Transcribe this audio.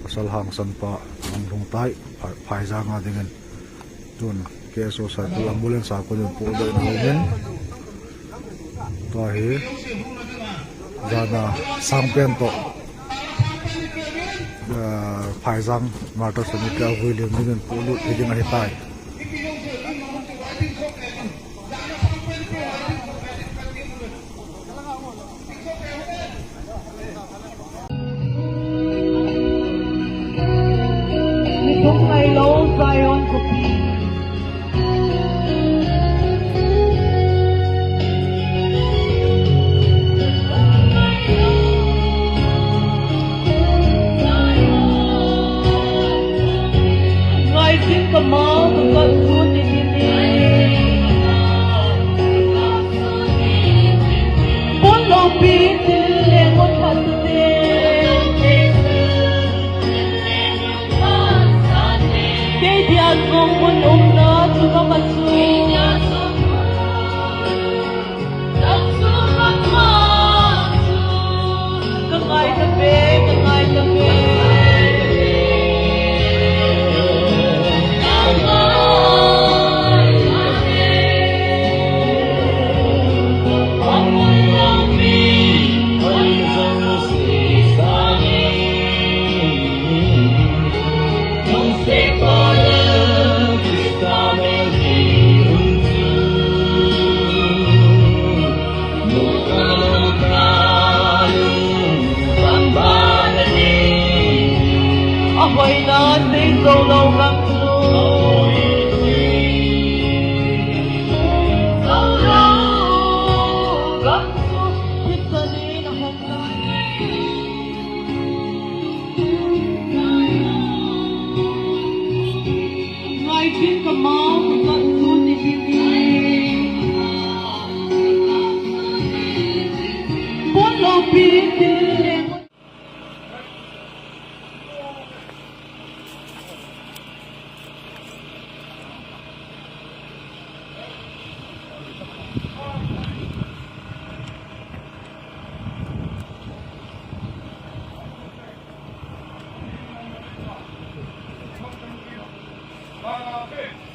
salhang sanpa ang lungtai phai za nga dingen tun keso sa tu ambulance ko dun po do na men to hi jana sangpen to phai jang marta sanika william dingen po lu hiding hi tai Kung may low Zion cookie. Ngay din ka mo, magkasunin ini. Pulo bitin, lemon hasunin. Kung na sumakasu Kangay tabi, kangay tabi ako'y nating solo lang solo ganso hitanin akong ngay din ka mo ganso nitinin pulo pitin Okay.